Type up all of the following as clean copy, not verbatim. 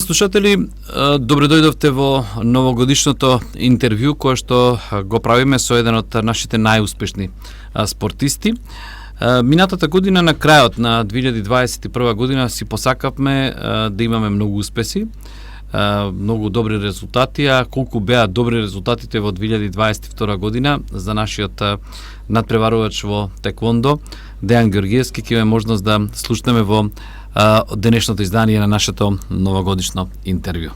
слушатели, добре дојдовте во новогодишното интервју кое што го правиме со еден од нашите најуспешни спортисти. Минатата година, на крајот на 2021 година, си посакавме да имаме многу успеси, многу добри резултати, а колку беа добри резултатите во 2022 година за нашиот надпреварувач во теквондо, Дејан Георгиевски, ќе имаме можност да слушнеме во денешното издание на нашето новогодишно интервју.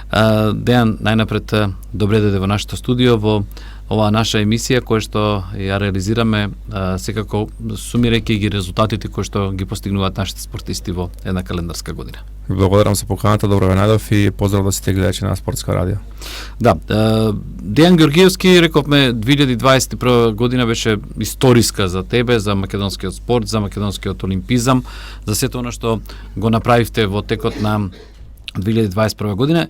Дејан, најнапред добре дојде во нашето студио, во оваа наша емисија која што ја реализираме секако сумирајќи ги резултатите кои што ги постигнуваат нашите спортисти во една календарска година. Благодарам за поканата, добро ве најдов и поздрав да сите гледачи на Спортска радио. Да, Дејан Георгиевски, рековме 2021 година беше историска за тебе, за македонскиот спорт, за македонскиот олимпизам, за сето она што го направивте во текот на 2021 година,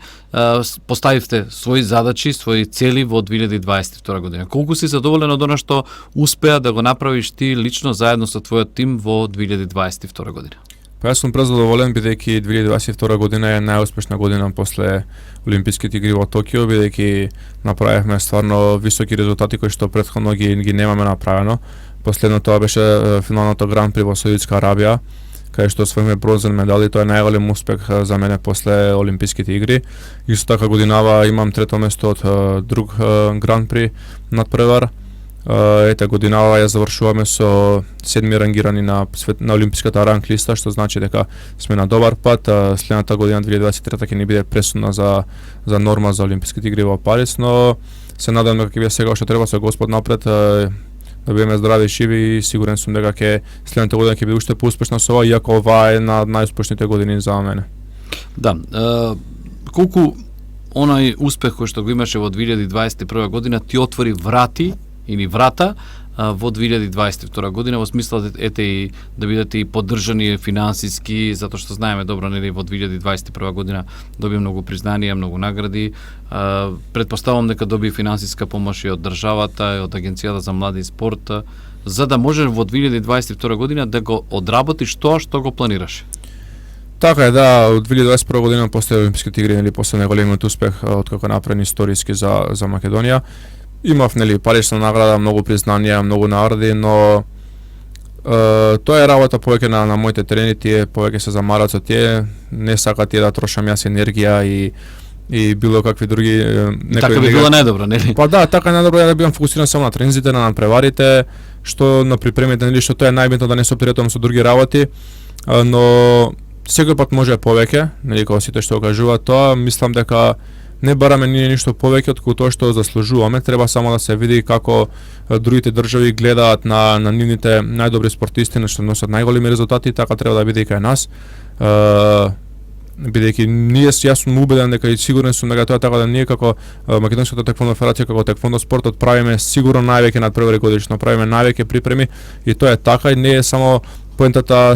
поставивте своји задачи, своји цели во 2022 година. Колку си задоволен од она што успеа да го направиш ти лично заедно со твојот тим во 2022 година? Па јас сум презадоволен бидејќи 2022 година е најуспешна година после Олимписките игри во Токио, бидејќи направивме стварно високи резултати кои што претходно ги немаме направено. Последно тоа беше финалното Гран При во Саудитска Арабија, кај што освоиме бронзен медал и тоа е најголем успех за мене после Олимписките игри. Исто така годинава имам трето место од друг Гран При надпревар. Ете годинава ја завршуваме со 7 рангирани на олимписката ранг листа, што значи дека сме на добар пат. Следната година 2023 ќе ни биде пресудна за норма за Олимписките игри во Париз, но се надевам дека ќе биде сега што треба со Господ напред, да бидеме здрави и живи и сигурен сум дека ќе следната година ќе биде уште поуспешна со ова, иако ова е една од најуспешните години за мене. Да, колку онај успех кој што го имаше во 2021 година ти отвори врати или врата во 2022 година, во смисла ете и да бидете и поддржани финансиски, затоа што знаеме добро, нели, во 2021 година доби многу признанија, многу награди. Предпоставам дека доби финансиска помош и од државата, и од Агенцијата за млади и спорт, за да може во 2022 година да го одработиш тоа што го планираше. Така е, да, од 2021 година после Олимписките игри, нели, после најголемиот успех откако направен историски за Македонија, имав, нели, парична награда, многу признанија, многу награди, но тоа е работа повеќе на моите трени, тие повеќе се замарат со тие, не сакат тие да трошам јас енергија и било какви други така би било најдобро, нели? Па да, така е најдобро да бидам фокусиран само на трензите, на надпреварите, што на припремите, нели, што тоа е најбитно да не се опиретувам со други работи, но секој пат може повеќе, нели, кога сите што кажуваат тоа, мислам дека не бараме ние ништо повеќе од тоа што заслужуваме, треба само да се види како другите држави гледаат на нивните најдобри спортисти, што носат најголеми резултати, така треба да биде и кај нас. Бидејќи јас сум убеден дека и сигурен сум дека тоа така да ние како Македонската теквондо федерација, како теквондо спортот правиме сигурно највеќе надпревари годишно, правиме највеќе припреми и тоа е така и не е само поентата,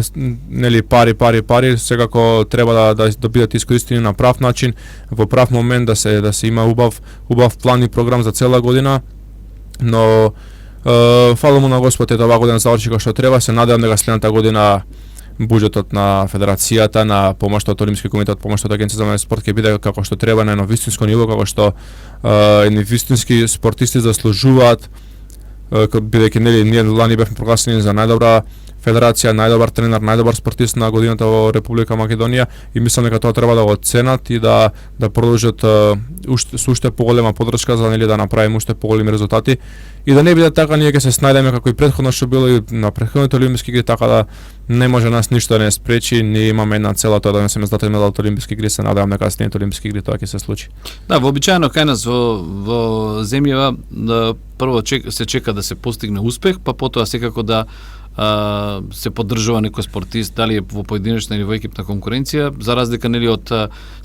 нели, пари, секако треба да бидат искористени на прав начин, во прав момент, да се има убав план и програм за цела година, но фала му на Господ, ето оваа година заврши како што треба, се надевам дека следната година буџетот на федерацијата, на помошта од Олимпски комитет, помошта од Агенција за млади спорт ќе биде како што треба, на едно вистинско ниво, како што едни вистински спортисти заслужуваат, бидејќи, нели, ние лани бевме прогласени за најдобра федерација, најдобар тренер, најдобар спортист на годината во Република Македонија и мислам дека тоа треба да го ценат и да продолжат со уште поголема поддршка за, нели, да направиме уште поголеми резултати и да не биде така ние ќе се снајдеме како и претходно што било и на претходните олимписки игри, така да не може нас ништо да не спречи, ние имаме една цела тоа да носиме златен медал од олимписки игри, се надевам дека следните олимписки игри тоа ќе се случи. Да, вообичаено кај нас во земјава прво се чека да се постигне успех, па потоа секако да се поддржува некој спортист, дали е во поединечна или во екипна конкуренција, за разлика, нели, од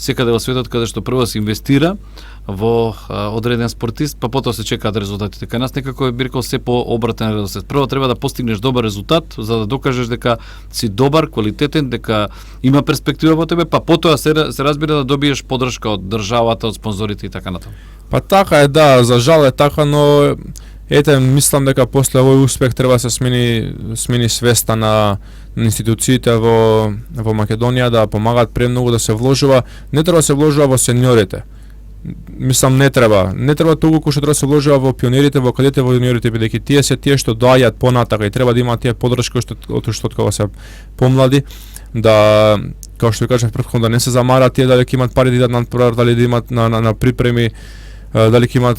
секаде во светот каде што прво се инвестира во одреден спортист, па потоа се чекаат резултатите. Кај нас некако е биркал се по обратен редослед. Прво треба да постигнеш добар резултат за да докажеш дека си добар, квалитетен, дека има перспектива во тебе, па потоа се разбира да добиеш поддршка од државата, од спонзорите и така натаму. Па така е, да, за жал е така, но ете, мислам дека после овој успех треба да се смени свеста на институциите во Македонија да помагаат премногу да се вложува, не треба да се вложува во сениорите. Мислам не треба толку што треба да се вложува во пионерите, во кадетите, во јуниорите, бидејќи тие се тие што доаѓаат понатака и треба да имаат тие поддршка што кога се помлади, да, како што ви кажав претходно, да не се замарат тие дали ќе имаат пари да идат на надпревар, дали да имаат на припреми, дали ќе имаат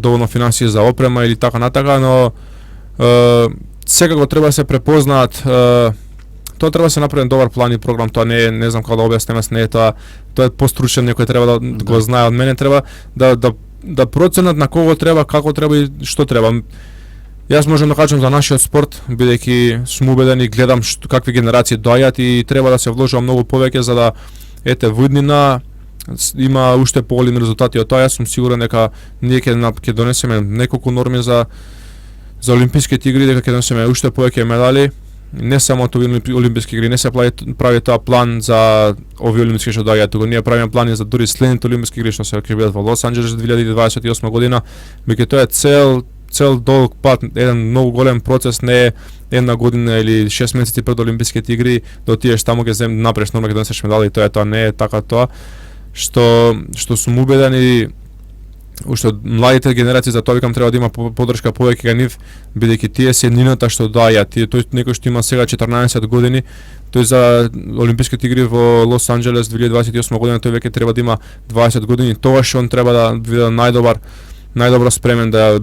доволно финансии за опрема или така натака, но секако треба да се препознаат. Тоа треба да се направи добар план и програм, тоа не знам како да објаснеме, не е тоа е постручен, некој треба да го знае од мене, треба да проценат на кого треба, како треба и што треба. Јас можам да кажам за нашиот спорт, бидејќи сум убеден и гледам какви генерации доаѓаат и треба да се вложува многу повеќе за да во иднина има уште поголеми резултати од тоа. Јас сум сигурен дека ние ќе донесеме неколку норми за олимписките игри, дека ќе донесеме уште повеќе медали. Не само тоа олимписки игри, не се прави тоа план за овие олимписки што доаѓаат, туку ние правиме плани за дури следните олимписки игри што се ќе бидат во Лос Анџелес 2028 година, меѓу тоа е цел долг пат, еден многу голем процес, не е една година или 6 месеци пред олимписките игри да отидеш таму ќе направиш норма, ќе донесеш медали, тоа не е така тоа што сум убеден и уште младите генерации, за тоа викам треба да има поддршка повеќе кај нив, бидејќи тие се нината што доаѓаат. Тој некој што има сега 14 години, тој за олимписките игри во Лос Анџелес 2028 година тој веќе треба да има 20 години. Тогаш он треба да биде најдобро спремен, да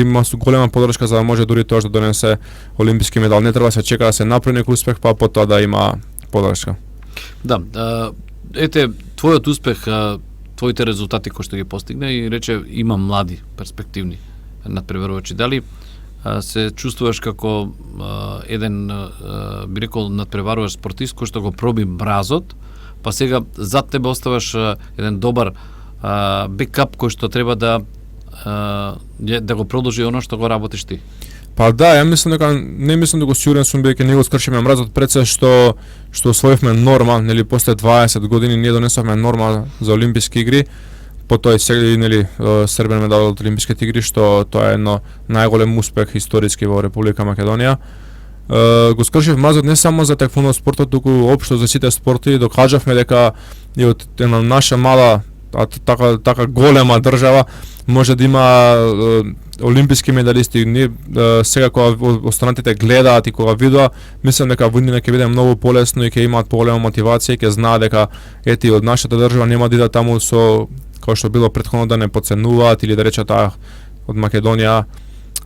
има голема поддршка за да може дури тоа да донесе олимписки медал. Не треба да се чека да се направи некој успех, па потоа да има поддршка. Да, ете твојот успех, твоите резултати кои што ги постигна и рече има млади перспективни надпреварувачи. Дали се чувствуваш како еден би рекол надпреварувач спортист кој што го проби мразот, па сега зад тебе оставаш еден добар бекап кој што треба да го продолжи оно што го работиш ти? Па да, ја мислам дека не мислам дека сигурен сум дека не го скршиме мразот пред се што освоивме норма, нели после 20 години ние донесовме норма за олимписки игри, потоа сега нели сребрен медал од олимписките игри, што тоа е едно најголем успех историски во Република Македонија. Го скршив мразот не само за теквондо спортот, туку општо за сите спорти. Докажавме дека и од една наша мала така голема држава може да има олимписки медалисти. Ние сега кога останатите гледаат и кога видоа, мислам дека во иднина ќе биде многу полесно и ќе имаат поголема мотивација и ќе знаат дека ети од нашата држава нема да идат таму со како што било претходно да не потценуваат или да речат од Македонија.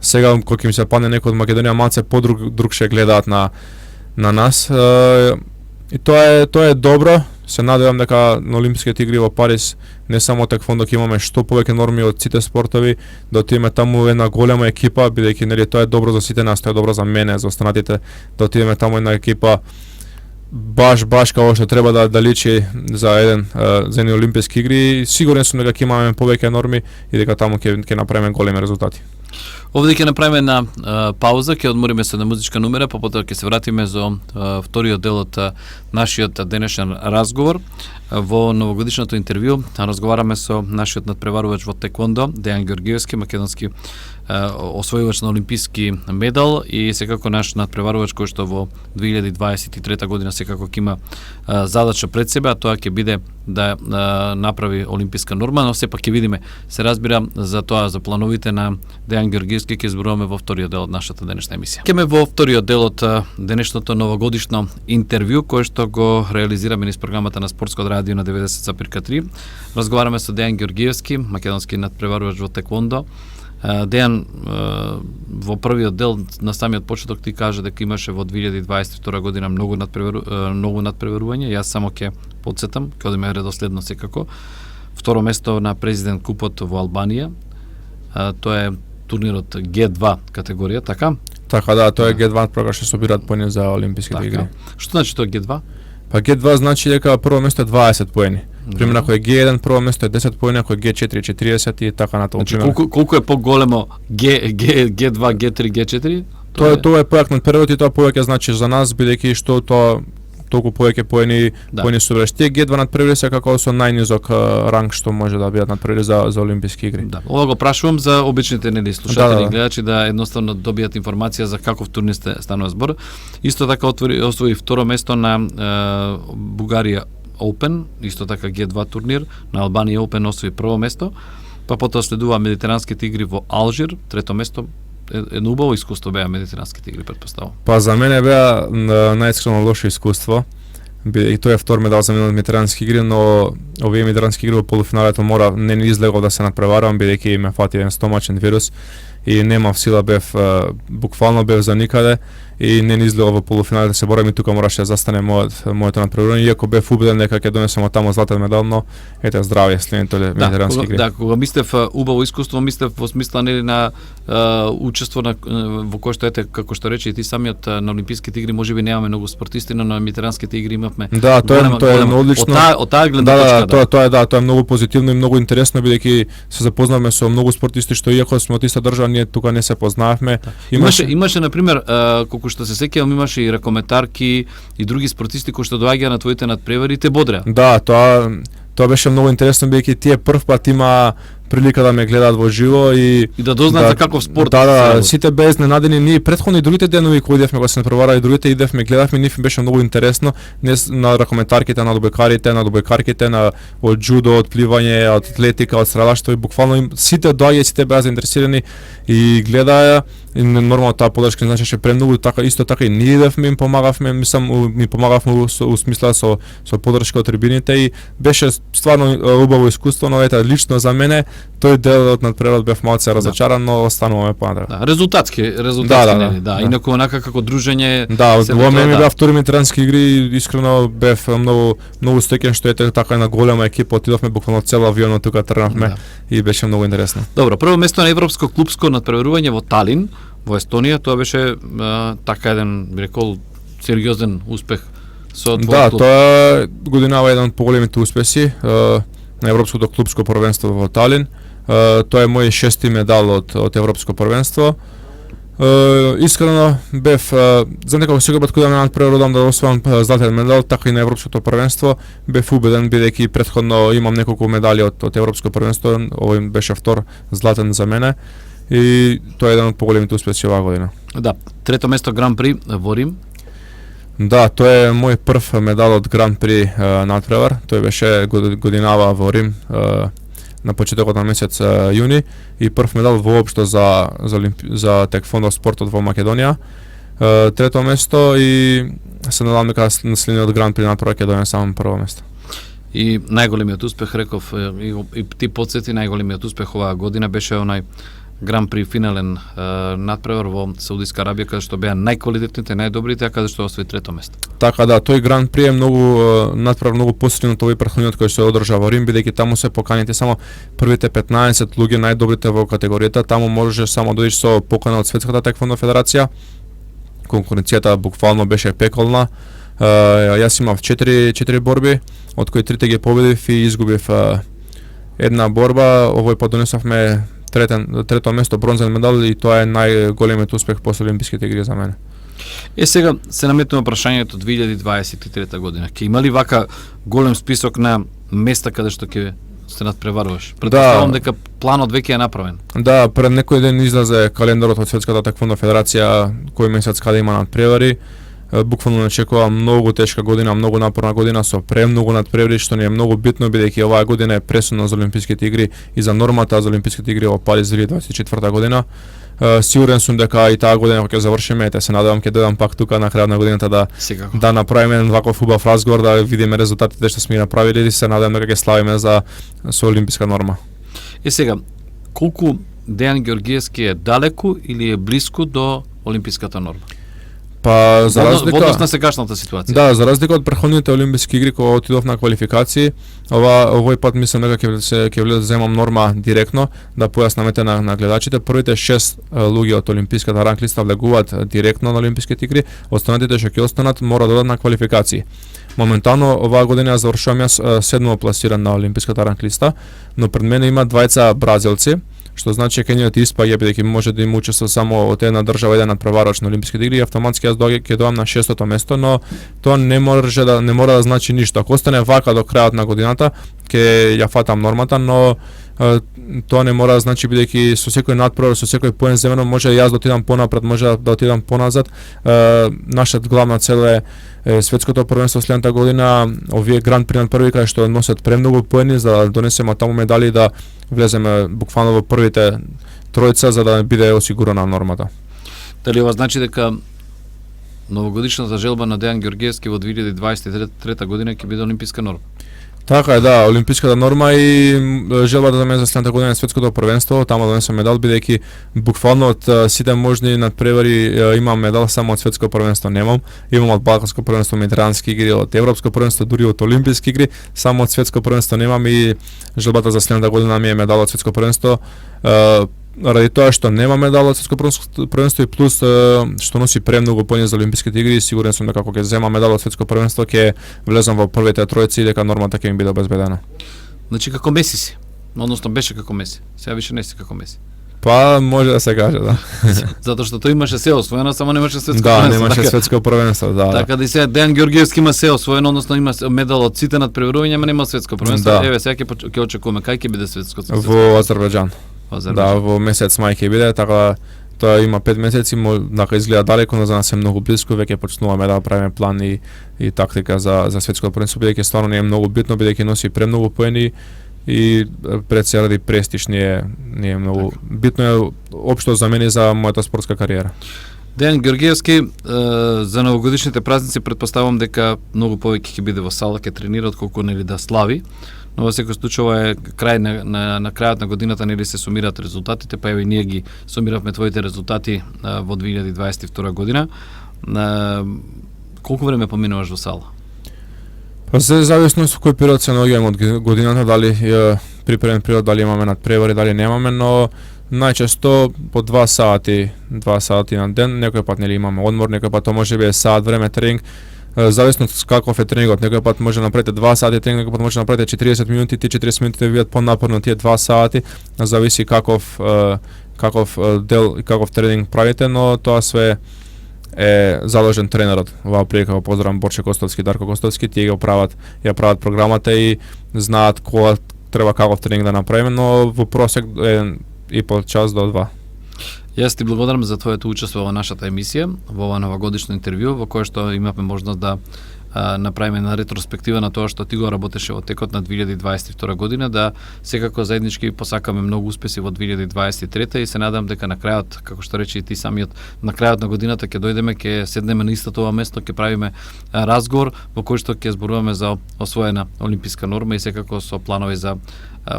Сега кога ќе ми се падне некој од Македонија малце друг ше гледаат на нас. И тоа е добро. Се надевам дека на олимписките игри во Париз не само теквондо ќе имаме што повеќе норми од сите спортови, да отидеме таму една голема екипа, бидејќи нели тоа е добро за сите нас, тоа е добро за мене, за останатите, да отидеме таму една екипа баш како што треба да личи за едни олимписки игри. Сигурен сум дека ќе имаме повеќе норми и дека таму ќе направиме големи резултати. Овде ќе направиме една пауза, ќе одмориме се на музичка номера, па потоа ќе се вратиме за вториот дел од нашиот денешен разговор. Во новогодишното интервју разговараме со нашиот надпреварувач во теквондо, Дејан Ѓоргиевски, македонски освојувач на олимписки медал и секако наш надпреварувач кој што во 2023 година секако ќе има задача пред себе, а тоа ќе биде да направи олимписка норма, но сепак ќе видиме. Се разбира за тоа, за плановите на Дејан Ѓоргиевски ќе зборуваме во вториот дел од нашата денешна емисија. Кеме во вториот дел од денешното новогодишно интервју кој што го реализираме низ програмата на Спортско радио на 90,3. Разговараме со Дејан Ѓоргиевски, македонски надпреварувач во теквондо. Дејан, во првиот дел на самиот почеток ти кажа дека имаше во 2022 година многу надпреварување. Јас само ќе потсетам, ќе одиме редоследно секако. Второ место на президент купот во Албанија. Тоа е турнирот Г2 категорија, така? Така да, тоа е Г2 кога што собираат поени за олимписките игри. Што значи тоа Г2? Па Г2 значи дека прво место е 20 поени. Пример, ако е Г1, прво место е 10 поени, ако е Г4 40 и така натаму. Значи, колку е поголемо Г2, Г3, Г4? Тоа е појак на период и тоа повеќе значи за нас, бидејќи што тоа толку повеќе поени собереш. Тие Г2 надпревари се како со најнизок ранг што може да бидат надпревари за олимписки игри. Да. Ова го прашувам за обичните слушатели и гледачи да едноставно добијат информација за каков турнир станува збор. Исто така освои второ место на Бугарија Open, исто така Г2 турнир, на Албанија Open освои прво место, па потоа следува медитеранските игри во Алжир, трето место. Едно убаво искуство беа медитеранските игри, претпоставувам. Па за мене беа најискрено лошо искуство. И тоа е втор медал за мене од медитерански игри, но овие медитерански игри во полуфиналето не излегов да се надпреварувам, бидејќи ме фати еден стомачен вирус и немав сила, буквално бев за никаде и не излегов во полуфиналето да се борам и тука мораше да застане моето надпреварување, иако бев убеден дека ќе донесам од таму златен медал, но ете здравје следните медитерански игри. Да, кога мислев убаво искуство, мислев во смисла нели на учество во кој што како што рече и ти самиот на олимписките игри можеби немаме многу спортисти, но на медитеранските игри имавме. Да, тоа е одлично. Од таа гледна точка. Тоа е многу позитивно и многу интересно, бидејќи се запознавме со многу спортисти што иако сме од иста држава, ние тука не се познававме. Имаше на пример колку што се сеќавам, имаше и ракометарки и други спортисти кои што доаѓаа на твоите надпревари и те бодреа. Да, тоа беше многу интересно, бидејќи тие прв пат има прилика да ме гледаат во живо и да дознаат за каков спорт. Да, сите беа изненадени. Ние претходно и другите денови кои идевме, кога се надпревараа и другите идевме, гледавме, нив беше многу интересно, не на ракометарките, на одбојкарките, на од џудо, од пливање, од атлетика, од страдалштво и буквално сите доаѓаа, сите беа заинтересирани и гледаа. И нормално таа подршка значеше премногу, така исто така и ние идевме, им помагавме, ми помагавме у смисла со подршка од трибините и беше стварно убаво искуство, но ете лично за мене тој дел од надпреварот бев малце разочаран, но остануваме понатаму. Да, резултатски нели, инаку онака како дружење. Да, во мене беа втори медитерански игри, искрено бев многу стекен што ете така на голема екипа, отидовме буквално цел авион тука тргнавме и беше многу интересно. Добро, прво место на европско клупско надпреварување во Талин, во Естонија, тоа беше така еден, би рекол, сериозен успех со твојот клуб. Да, тоа годинава еден од поголемите успеси на европското клупско првенство во Талин. Тоа е мој 6-ти медал од европско првенство. Искрено бев за некако секој пат кога ме надпреварувам да освојам златен медал, така и на европското првенство бев убеден, бидејќи претходно имам неколку медали од европско првенство, овој беше втор златен за мене. И тоа е еден од поголемите успеси оваа година. Да, трето место Гран При во Рим. Да, тоа е мој прв медал од Гран При надпревар. Тој беше годинава во Рим на почетокот на месец јуни и прв медал воопшто за теквондо спортот во Македонија. Трето место и се надевам дека на следниот Гран При надпревар ќе донесам прво место. И најголемиот успех, реков, и ти подсети, најголемиот успех оваа година беше онај Гран При финален надпревар во Саудиска Арабија, каде што беа најквалитетните, најдобрите, а каде што освои трето место. Така да, тој Гран При е надпревар многу посилен од овој претходниот кој се одржа во Рим, бидејќи таму се поканите само првите 15 луѓе најдобрите во категоријата, таму можеш само да одиш со покана од Светската теквондо федерација. Конкуренцијата буквално беше пеколна. Јас имав 4 борби, од кои 3 ги победив и изгубив една борба. Овој пат донесовме трето место, бронзен медал и тоа е најголемиот успех после олимписките игри за мене. Сега се наметнува прашањето 2023 година. Ќе има ли вака голем список на места каде што ќе се надпреваруваш? Претпоставувам дека планот веќе е направен. Да, пред некој ден излезе календарот од Светската теквондо федерација кој месец каде има надпревари. Буквално очекувам многу тешка година, многу напорна година со премногу надпревари, што не е многу битно бидејќи оваа година е пресудна за олимписките игри и за нормата за олимписките игри во Париз 2024 година. Сигурен сум дека и таа година кога ќе завршиме, се надевам ќе дојдам пак тука на крајот на годината да направиме ваков убав разговор, да видиме резултатите што сме ги направиле и се надевам дека ќе славиме со олимписка норма. Сега, колку Дејан Ѓоргиевски е далеку или е блиску до олимписката норма? Па за разлика во однос на сегашната ситуација. Да, за разлика од претходните олимписки игри кога отидов на квалификации, овој пат мислам дека ќе влезам земам норма директно, да појаснамете на гледачите. Првите 6 луѓе од олимписката ранглиста влегуваат директно на олимписките игри, останатите што ќе останат мора да одат на квалификации. Моментално оваа година завршувам јас 7 пласиран на олимписката ранг листа, но пред мене има двајца бразилци, што значи дека кењот испаѓа бидејќи може да им учества само од една држава еден надпреварувач на олимписките игри и автоматски јас ќе доам на 6-то место, но тоа не мора да значи ништо. Ако остане вака до крајот на годината, ќе ја фатам нормата, но тоа не мора да значи бидејќи со секој надпревар, со секој поен земено може јас да отидам понапред, може да отидам поназад. Нашата главна цел е светското првенство следната година, овие гранд при надпревари кај што носат премногу поени за да донесеме таму медали и да влеземе буквално во првите тројца за да биде осигурена нормата. Дали ова значи дека новогодишната желба на Дејан Ѓорѓиевски во 2023 година ќе биде олимписка норма? Така е, да, олимписката норма и желбата да ме за следната година светското првенство, таму да донесам медал, бидејќи буквално од сите можни надпревари имам медал, само од светско првенство немам. Имам од балканско првенство, медiteрански игри, од европско првенство, дури од олимписки игри, само од светско првенство немам и желбата за следната година ми е медал од светско првенство. Ради тоа што нема медал од светско првенство и плюс што носи премногу поени за олимписките игри, сигурен сум дека кога ќе зема медал од светско првенство ќе влезам во првите тројци и дека нормата ќе ми биде обезбедена. Значи како Меси си, односно беше како Меси. Сега више не си како Меси. Па може да се каже, да. Затоа што тој имаше се освоено, само немаше светско првенство. првенство. Да, немаше светско првенство, да. Така да и сега Дејан Ѓорѓиевски има се освоено, односно има медал од сите надпреварувања, ама нема светско првенство. Да. Еве сега ќе очекуваме кај ќе биде светско. Во Азербејџан. Да, во месец мај ќе биде, така тоа има 5 месеци, дека изгледа далеко, но за нас е многу блиску, веќе почнуваме да правиме план и тактика за светското првенство, бидејќи стварно не е многу битно, бидејќи носи премногу поени и пред се ради престиж не е многу битно е општо за мене и за мојата спортска кариера. Дејан Ѓорѓиевски за новогодишните празници претпоставам дека многу повеќе ќе биде во сала, ќе тренира отколку нели да слави. Но во секој случај ова е крај на крајот на годината, нели се сумираат резултатите, па еве ние ги сумиравме твоите резултати во 2022 година. Колку време поминуваш во сала? Па се зависно со кој период се наоѓаме од годината, дали припремен период, дали имаме надпревари, дали немаме, но најчесто по 2 сати на ден, некој пат нели имаме одмор, некој пат тоа може би саат време тренинг. Зависно од каков е тренингот, некој пат може да направите 2 сати тренинг, некој пат може да направите 40 минути, тие 40 минути да бидат понапорно тие 2 сати, зависи каков дел и каков тренинг правите, но тоа све е задолжен тренерот. Оваа прилика го поздравам Борче Костовски, Дарко Костовски, тие ја прават програмата и знаат кога треба каков тренинг да направиме, но во просек е и по час до 2. Јас ти благодарам за твоето учество во нашата емисија, во ова новогодишно интервју, во кое што имавме можност да направиме на ретроспектива на тоа што ти го работеше во текот на 2022 година, да секако заеднички посакаме многу успеси во 2023 и се надам дека на крајот, како што рече и ти самиот, на крајот на годината ќе дојдеме, ќе седнеме на истото ова место, ќе правиме разговор во кој што ќе зборуваме за освоена олимписка норма и секако со планови за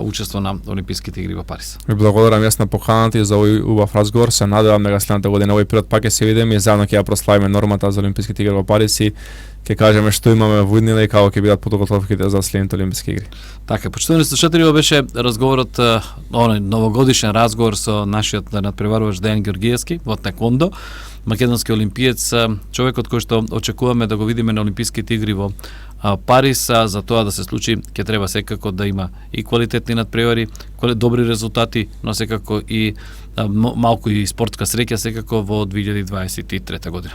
учество на Олимписките игри во Париз. Ви благодарам јас на поканата и за овој убав разговор. Се надевам дека следната година овој период пак ќе се видиме и заедно ќе ја прославиме нормата за Олимписките игри во Париз и ќе кажеме што имаме во иднина и како ќе бидат подготовките за следните Олимписки игри. Така, почитувани слушатели, ова беше разговорот, новогодишен разговор со нашиот надпреварувач Дејан Ѓорѓиевски во теквондо, македонски олимпиец, човекот кој што очекуваме да го видиме на Олимписките игри во Париз. За тоа да се случи ќе треба секако да има и квалитетни надпревари, добри резултати, но секако и малку и спортска среќа секако во 2023 година.